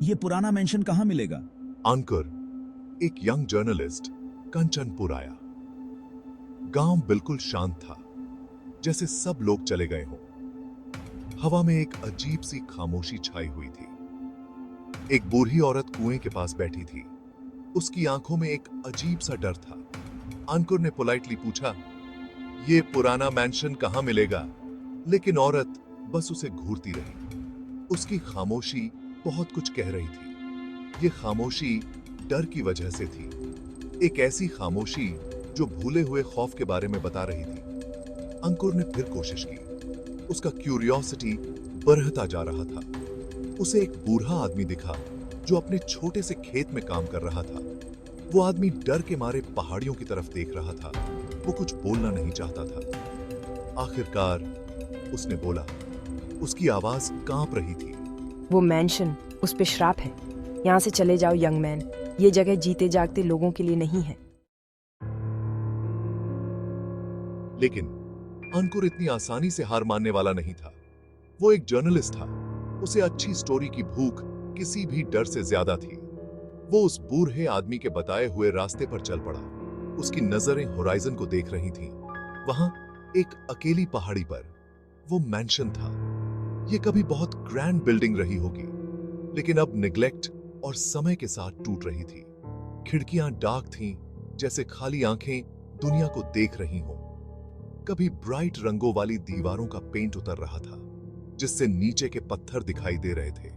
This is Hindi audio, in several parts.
ये पुराना मेंशन कहाँ मिलेगा? अंकुर, एक यंग जर्नलिस्ट, कंचनपुर आया। गांव बिल्कुल शांत था, जैसे सब लोग चले गए हों। हवा में एक अजीब सी खामोशी छाई हुई थी। एक बूढ़ी औरत कुएं के पास बैठी थी। उसकी आंखों में एक अजीब सा डर था। अंकुर ने पोलाइटली पूछा, ये पुराना मैंशन कहाँ मिलेगा? लेकिन औरत बस उसे घूरती रही। उसकी खामोशी बहुत कुछ कह रही थी। ये खामोशी डर की वजह से थी, एक ऐसी खामोशी जो भूले हुए खौफ के बारे में बता रही थी। अंकुर ने फिर कोशिश की। उसका क्यूरियोसिटी बढ़ता जा रहा था। उसे एक बूढ़ा आदमी दिखा जो अपने छोटे से खेत में काम कर रहा था। वो आदमी डर के मारे पहाड़ियों की तरफ देख रहा था। वो कुछ बोलना नहीं चाहता था। आखिरकार उसने बोला। उसकी आवाज कांप रही थी। वो मैंशन, उस पे श्राप है। यहाँ से चले जाओ यंग मैन। ये जगह जीते जागते लोगों के लिए नहीं है। लेकिन अंकुर इतनी आसानी से हार मानने वाला नहीं था। वो एक जर्नलिस्ट था। उसे अच्छी स्टोरी की भूख किसी भी डर से ज्यादा थी। वो उस बूढ़े आदमी के बताए हुए रास्ते पर चल पड़ा। उसकी नजरें होराइजन को देख रही थीं। वहां एक अकेली पहाड़ी पर वो मैंशन था। ये कभी बहुत ग्रैंड बिल्डिंग रही होगी, लेकिन अब निग्लेक्ट और समय के साथ टूट रही थी। खिड़कियां डार्क थीं, जैसे खाली आंखें दुनिया को देख रही हों। कभी ब्राइट रंगों वाली दीवारों का पेंट उतर रहा था, जिससे नीचे के पत्थर दिखाई दे रहे थे।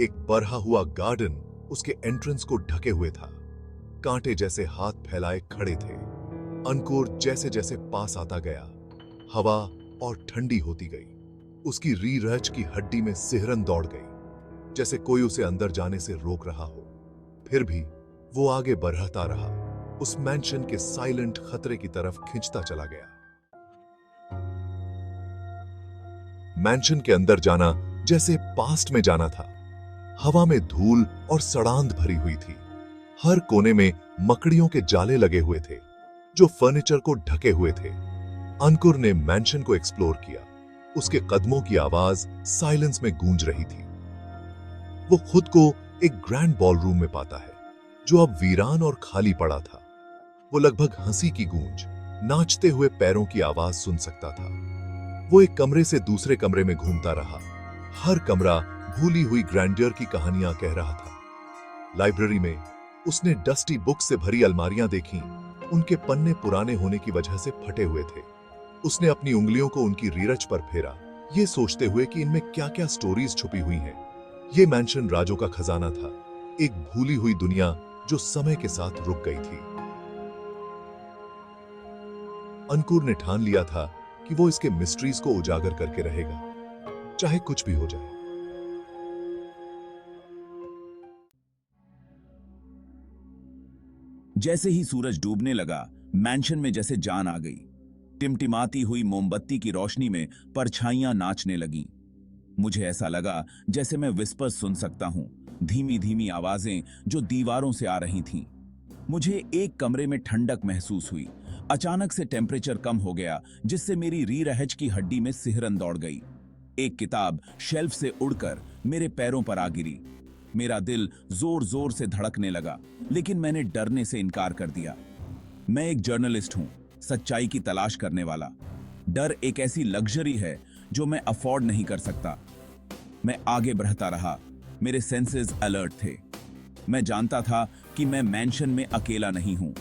एक बढ़ा हुआ गार्डन उसके एंट्रेंस को ढके हुए था। कांटे जैसे हाथ फैलाए खड़े थे। अंकुर जैसे जैसे पास आता गया, हवा और ठंडी होती गई। उसकी रीढ़ की हड्डी में सिहरन दौड़ गई, जैसे कोई उसे अंदर जाने से रोक रहा हो। फिर भी वो आगे बढ़ता रहा, उस मैंशन के साइलेंट खतरे की तरफ खिंचता चला गया। मैंशन के अंदर जाना जैसे पास्ट में जाना था। हवा में धूल और सड़ांध भरी हुई थी। हर कोने में मकड़ियों के जाले लगे हुए थे, जो फर्नीचर को ढके हुए थे। अंकुर ने मैंशन को एक्सप्लोर किया। उसके कदमों की आवाज साइलेंस में गूंज रही थी। वो खुद को एक ग्रैंड बॉलरूम में पाता है, जो अब वीरान और खाली पड़ा था। वो लगभग हंसी की गूंज, नाचते हुए पैरों की आवाज सुन सकता था। वो एक कमरे से दूसरे कमरे में घूमता रहा। हर कमरा भूली हुई ग्रैंडियर की कहानियां कह रहा था। लाइब्रेरी में उसने डस्टी बुक से भरी अलमारियां देखीं। उनके पन्ने पुराने होने की वजह से फटे हुए थे। उसने अपनी उंगलियों को उनकी रीढ़ पर फेरा, ये सोचते हुए कि इनमें क्या क्या स्टोरीज छुपी हुई हैं। ये मैंशन राजों का खजाना था, एक भूली हुई दुनिया जो समय के साथ रुक गई थी। अंकुर ने ठान लिया था कि वो इसके मिस्ट्रीज को उजागर करके रहेगा, चाहे कुछ भी हो जाए। जैसे ही सूरज डूबने लगा, मैंशन में जैसे जान आ गई। टिमटिमाती हुई मोमबत्ती की रोशनी में परछाइयां नाचने लगीं। मुझे ऐसा लगा जैसे मैं विस्पर्स सुन सकता हूं, धीमी धीमी आवाजें जो दीवारों से आ रही थीं। मुझे एक कमरे में ठंडक महसूस हुई। अचानक से टेम्परेचर कम हो गया, जिससे मेरी रीढ़ की हड्डी में सिहरन दौड़ गई। एक किताब शेल्फ से उड़कर मेरे पैरों पर आ गिरी। मेरा दिल जोर जोर से धड़कने लगा, लेकिन मैंने डरने से इनकार कर दिया। मैं एक जर्नलिस्ट हूं, सच्चाई की तलाश करने वाला। डर एक ऐसी लग्जरी है जो मैं अफोर्ड नहीं कर सकता। मैं आगे बढ़ता रहा। मेरे सेंसेस अलर्ट थे। मैं जानता था कि मैं मैंशन में अकेला नहीं हूं।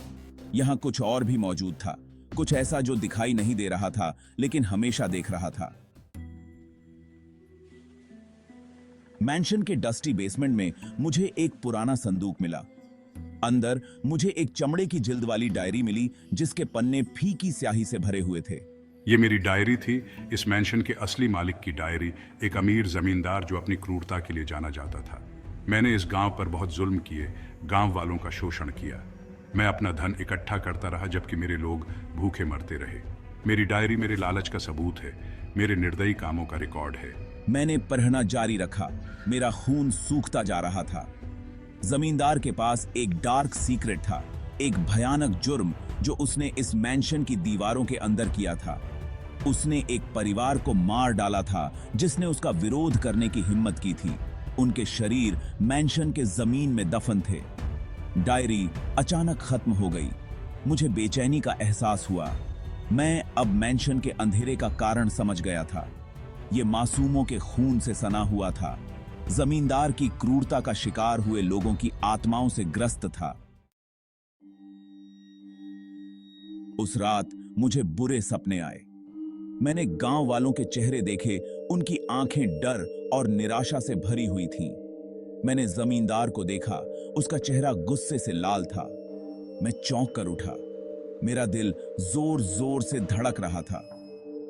यहां कुछ और भी मौजूद था, कुछ ऐसा जो दिखाई नहीं दे रहा था, लेकिन हमेशा देख रहा था। मैंशन के डस्टी बेसमेंट में मुझे एक पुराना संदूक मिला। अंदर मुझे एक चमड़े की जिल्द वाली डायरी मिली, जिसके पन्ने फीकी स्याही से भरे हुए थे। ये मेरी डायरी थी, इस मैंशन के असली मालिक की डायरी, एक अमीर जमींदार जो अपनी क्रूरता के लिए जाना जाता था। मैंने इस गांव पर बहुत जुल्म किए, गांव वालों का शोषण किया। मैं अपना धन इकट्ठा करता रहा, जबकि मेरे लोग भूखे मरते रहे। मेरी डायरी मेरे लालच का सबूत है, मेरे निर्दयी कामों का रिकॉर्ड है। मैंने पढ़ना जारी रखा। मेरा खून सूखता जा रहा था। जमींदार के पास एक डार्क सीक्रेट था, एक भयानक जुर्म जो उसने इस मैंशन की दीवारों के अंदर किया था। उसने एक परिवार को मार डाला था जिसने उसका विरोध करने की हिम्मत की थी। उनके शरीर मैंशन के जमीन में दफन थे। डायरी अचानक खत्म हो गई। मुझे बेचैनी का एहसास हुआ। मैं अब मैंशन के अंधेरे का कारण समझ गया था। ये मासूमों के खून से सना हुआ था। जमींदार की क्रूरता का शिकार हुए लोगों की आत्माओं से ग्रस्त था। उस रात मुझे बुरे सपने आए। मैंने गांव वालों के चेहरे देखे। उनकी आंखें डर और निराशा से भरी हुई थीं। मैंने जमींदार को देखा। उसका चेहरा गुस्से से लाल था। मैं चौंक कर उठा। मेरा दिल जोर जोर से धड़क रहा था।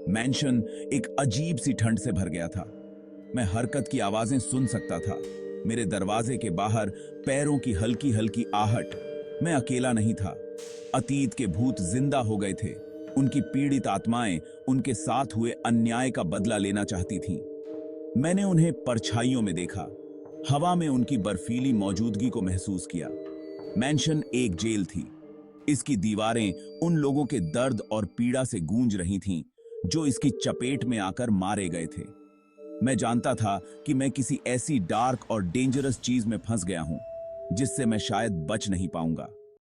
मैंशन एक अजीब सी ठंड से भर गया था। मैं हरकत की आवाजें सुन सकता था। मेरे दरवाजे के बाहर पैरों की हल्की हल्की आहट। मैं अकेला नहीं था। अतीत के भूत जिंदा हो गए थे। उनकी पीड़ित आत्माएं उनके साथ हुए अन्याय का बदला लेना चाहती थीं। मैंने उन्हें परछाइयों में देखा। हवा में उनकी बर्फीली मौजूदगी को महसूस किया। मैंशन एक जेल थी। इसकी दीवारें उन लोगों के दर्द और पीड़ा से गूंज रही थीं जो इसकी चपेट में आकर मारे गए थे। मैं जानता था कि मैं किसी ऐसी डार्क और डेंजरस चीज में फंस गया हूं जिससे मैं शायद बच नहीं पाऊंगा।